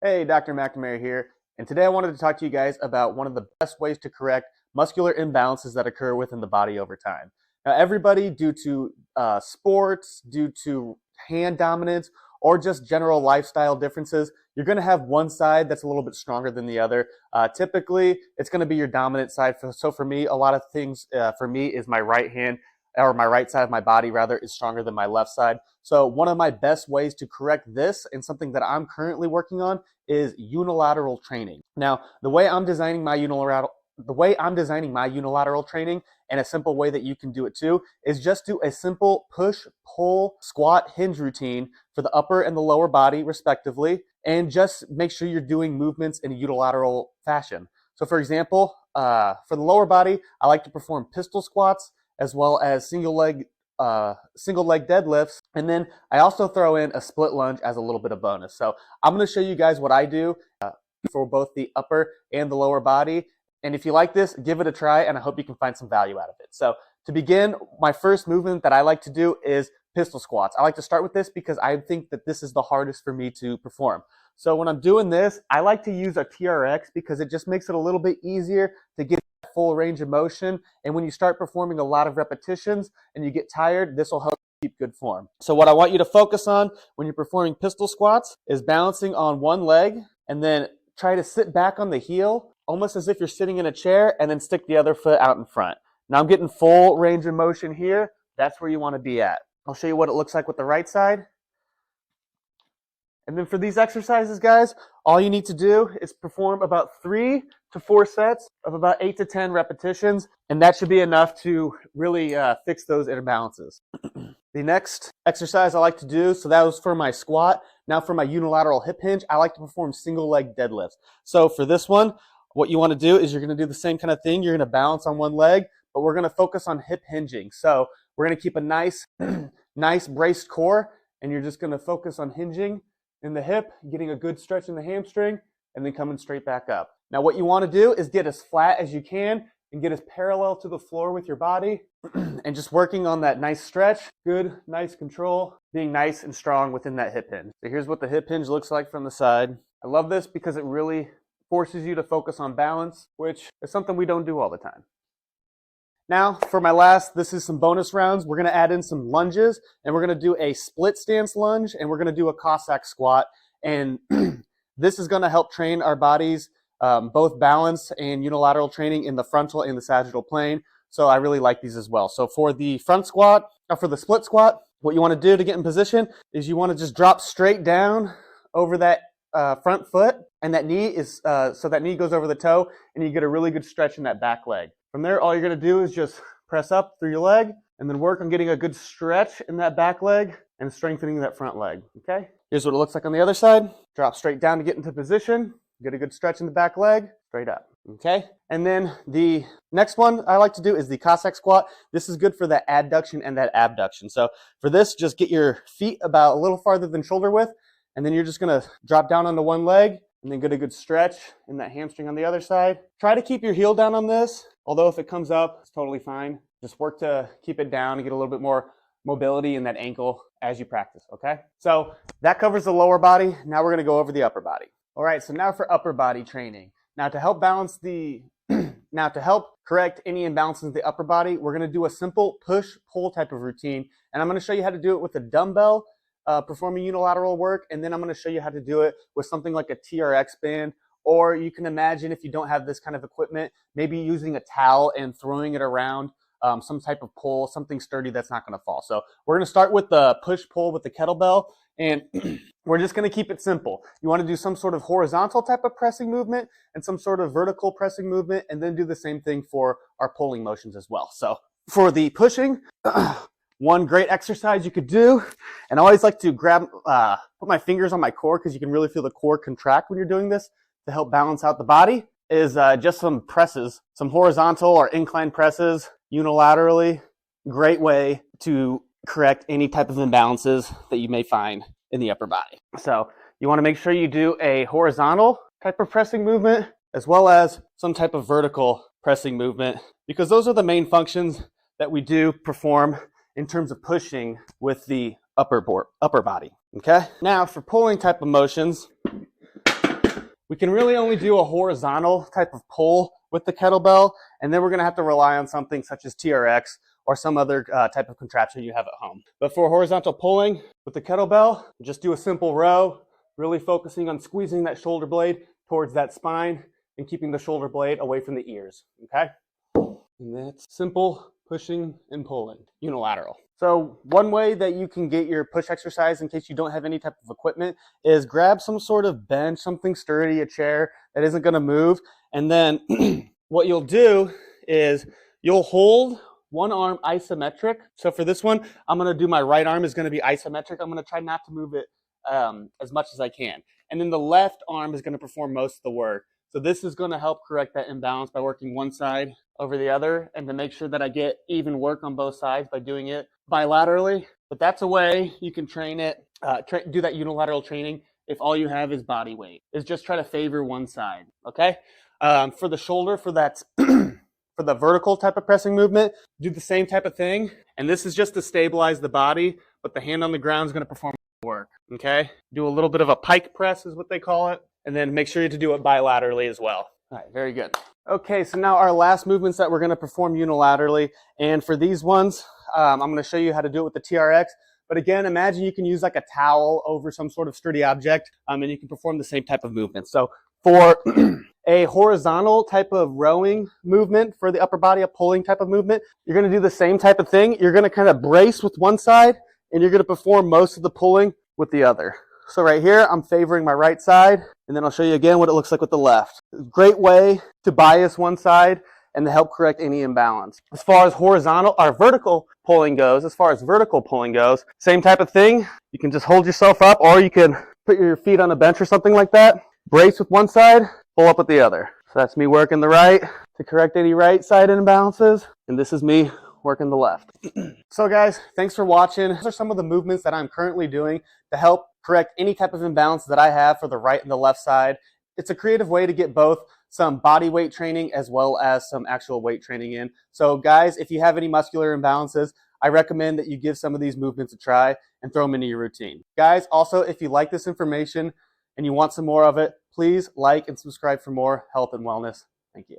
Hey, Dr. McNamara here, and today I wanted to talk to you guys about one of the best ways to correct muscular imbalances that occur within the body over time. Now, everybody, due to sports, due to hand dominance, or just general lifestyle differences, you're going to have one side that's a little bit stronger than the other. Typically, it's going to be your dominant side. So for me, a lot of things for me is my right hand, or my right side of my body rather, is stronger than my left side. So one of my best ways to correct this, and something that I'm currently working on, is unilateral training. Now, the way I'm designing my unilateral training, and a simple way that you can do it too, is just do a simple push, pull, squat, hinge routine for the upper and the lower body respectively, and just make sure you're doing movements in a unilateral fashion. So for example, for the lower body, I like to perform pistol squats as well as single leg deadlifts, and then I also throw in a split lunge as a little bit of bonus. So I'm going to show you guys what I do for both the upper and the lower body. And if you like this, give it a try, and I hope you can find some value out of it. So to begin, my first movement that I like to do is pistol squats. I like to start with this because I think that this is the hardest for me to perform. So when I'm doing this, I like to use a TRX because it just makes it a little bit easier to get full range of motion. And when you start performing a lot of repetitions and you get tired, this will help you keep good form. So what I want you to focus on when you're performing pistol squats is balancing on one leg, and then try to sit back on the heel, almost as if you're sitting in a chair, and then stick the other foot out in front. Now I'm getting full range of motion here. That's where you want to be at. I'll show you what it looks like with the right side. And then for these exercises, guys, all you need to do is perform about 3 to 4 sets of about 8 to 10 repetitions, and that should be enough to really fix those imbalances. The next exercise I like to do, so that was for my squat. Now for my unilateral hip hinge, I like to perform single leg deadlifts. So for this one, what you want to do is you're going to do the same kind of thing. You're going to balance on one leg, but we're going to focus on hip hinging. So we're going to keep a nice braced core, and you're just going to focus on hinging in the hip, getting a good stretch in the hamstring, and then coming straight back up. Now what you want to do is get as flat as you can and get as parallel to the floor with your body, and just working on that nice stretch, good, nice control, being nice and strong within that hip hinge. So here's what the hip hinge looks like from the side. I love this because it really forces you to focus on balance, which is something we don't do all the time. Now for my last, this is some bonus rounds. We're going to add in some lunges, and we're going to do a split stance lunge, and we're going to do a cosack squat. And this is going to help train our bodies, both balance and unilateral training in the frontal and the sagittal plane. So I really like these as well. So for the front squat, or for the split squat, what you want to do to get in position is you want to just drop straight down over that front foot, and that knee is so that knee goes over the toe, and you get a really good stretch in that back leg. From there, all you're going to do is just press up through your leg, and then work on getting a good stretch in that back leg and strengthening that front leg. Okay, here's what it looks like on the other side. Drop straight down to get into position, get a good stretch in the back leg, straight up. Okay, and then the next one I like to do is the Cossack squat. This is good for that adduction and that abduction. So for this, just get your feet about a little farther than shoulder width, and then you're just going to drop down onto one leg, and then get a good stretch in that hamstring on the other side. Try to keep your heel down on this, although if it comes up, it's totally fine. Just work to keep it down and get a little bit more mobility in that ankle as you practice, okay? So that covers the lower body. Now we're going to go over the upper body. All right, so now for upper body training. Now to help correct any imbalances in the upper body, we're going to do a simple push-pull type of routine, and I'm going to show you how to do it with a dumbbell, performing unilateral work, and then I'm going to show you how to do it with something like a TRX band, or you can imagine, if you don't have this kind of equipment, maybe using a towel and throwing it around, some type of pole, something sturdy that's not going to fall. So we're going to start with the push-pull with the kettlebell, and we're just going to keep it simple. You want to do some sort of horizontal type of pressing movement and some sort of vertical pressing movement, and then do the same thing for our pulling motions as well. So for the pushing, one great exercise you could do, and I always like to put my fingers on my core because you can really feel the core contract when you're doing this to help balance out the body, is just some presses, some horizontal or incline presses unilaterally. Great way to correct any type of imbalances that you may find in the upper body. So you want to make sure you do a horizontal type of pressing movement as well as some type of vertical pressing movement, because those are the main functions that we do perform in terms of pushing with the upper body. Okay. Now for pulling type of motions, We can really only do a horizontal type of pull with the kettlebell, and then we're going to have to rely on something such as TRX or some other type of contraption you have at home. But for horizontal pulling with the kettlebell, just do a simple row, really focusing on squeezing that shoulder blade towards that spine and keeping the shoulder blade away from the ears, okay? And that's simple pushing and pulling, unilateral. So one way that you can get your push exercise in case you don't have any type of equipment is grab some sort of bench, something sturdy, a chair that isn't going to move. And then what you'll do is you'll hold one arm isometric. So for this one, I'm going to do my right arm is going to be isometric. I'm going to try not to move it as much as I can. And then the left arm is going to perform most of the work. So this is going to help correct that imbalance by working one side over the other and to make sure that I get even work on both sides by doing it bilaterally. But that's a way you can train it, do that unilateral training if all you have is body weight, is just try to favor one side, okay? For the shoulder, for that, for the vertical type of pressing movement, do the same type of thing. And this is just to stabilize the body, but the hand on the ground is going to perform work, okay? Do a little bit of a pike press is what they call it. And then make sure to do it bilaterally as well. All right, very good. Okay, so now our last movements that we're going to perform unilaterally. And for these ones, I'm going to show you how to do it with the TRX. But again, imagine you can use like a towel over some sort of sturdy object, and you can perform the same type of movement. So for a horizontal type of rowing movement, for the upper body, a pulling type of movement, you're going to do the same type of thing. You're going to kind of brace with one side, and you're going to perform most of the pulling with the other. So right here, I'm favoring my right side, and then I'll show you again what it looks like with the left. Great way to bias one side and to help correct any imbalance. As far as horizontal or vertical pulling goes, same type of thing. You can just hold yourself up, or you can put your feet on a bench or something like that. Brace with one side, pull up with the other. So that's me working the right to correct any right side imbalances, and this is me working the left. So guys, thanks for watching. These are some of the movements that I'm currently doing to help correct any type of imbalance that I have for the right and the left side. It's a creative way to get both some body weight training as well as some actual weight training in. So guys, if you have any muscular imbalances, I recommend that you give some of these movements a try and throw them into your routine. Guys, also, if you like this information and you want some more of it, please like and subscribe for more health and wellness. Thank you.